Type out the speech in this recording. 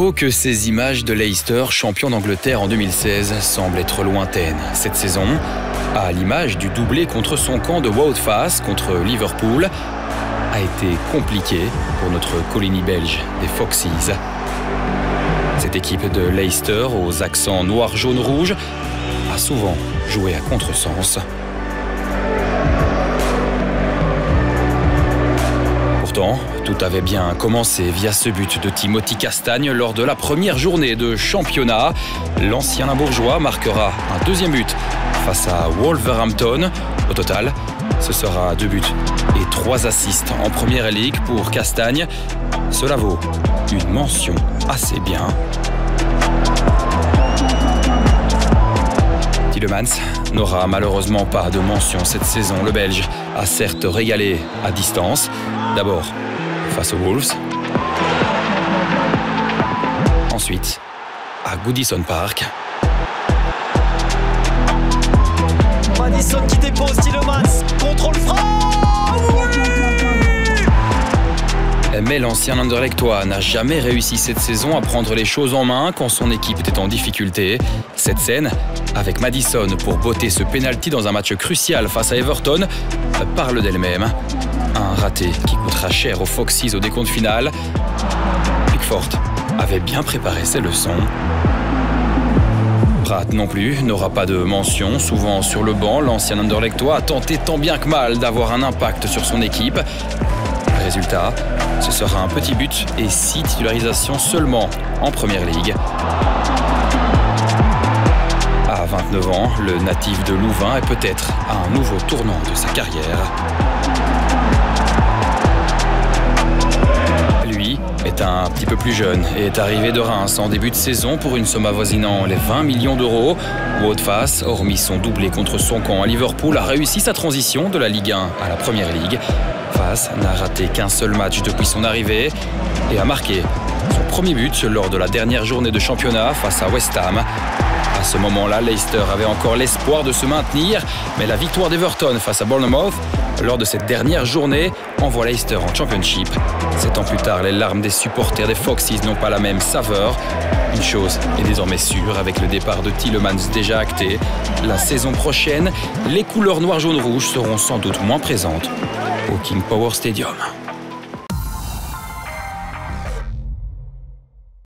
J'avoue que ces images de Leicester, champion d'Angleterre en 2016, semblent être lointaines. Cette saison, à l'image du doublé contre son camp de Wout Faes contre Liverpool, a été compliquée pour notre colonie belge des Foxes. Cette équipe de Leicester, aux accents noir, jaune, rouge, a souvent joué à contresens. Pourtant, tout avait bien commencé via ce but de Timothy Castagne lors de la première journée de championnat. L'ancien Limbourgeois marquera un deuxième but face à Wolverhampton. Au total, ce sera 2 buts et 3 assists en Première Ligue pour Castagne. Cela vaut une mention assez bien. Tielemans n'aura malheureusement pas de mention cette saison. Le Belge a certes régalé à distance. D'abord face aux Wolves. Ensuite à Goodison Park. Maddison qui dépose Tielemans. Contrôle frappe. Mais l'ancien Anderlechtois n'a jamais réussi cette saison à prendre les choses en main quand son équipe était en difficulté. Cette scène, avec Maddison pour botter ce pénalty dans un match crucial face à Everton, parle d'elle-même. Un raté qui coûtera cher aux Foxes au décompte final. Pickford avait bien préparé ses leçons. Pratt non plus n'aura pas de mention. Souvent sur le banc, l'ancien Anderlechtois a tenté tant bien que mal d'avoir un impact sur son équipe. Résultat, ce sera un petit but et 6 titularisations seulement en Première Ligue. À 29 ans, le natif de Louvain est peut-être à un nouveau tournant de sa carrière. Lui est un petit peu plus jeune et est arrivé de Reims en début de saison pour une somme avoisinant les 20 millions d'euros. Wout Faes, hormis son doublé contre son camp à Liverpool, a réussi sa transition de la Ligue 1 à la Première Ligue. Faes n'a raté qu'un seul match depuis son arrivée et a marqué son premier but lors de la dernière journée de championnat face à West Ham. À ce moment-là, Leicester avait encore l'espoir de se maintenir, mais la victoire d'Everton face à Bournemouth lors de cette dernière journée envoie Leicester en Championship. 7 ans plus tard, les larmes des supporters des Foxes n'ont pas la même saveur. Une chose est désormais sûre, avec le départ de Tielemans déjà acté, la saison prochaine, les couleurs noir-jaune-rouge seront sans doute moins présentes au King Power Stadium.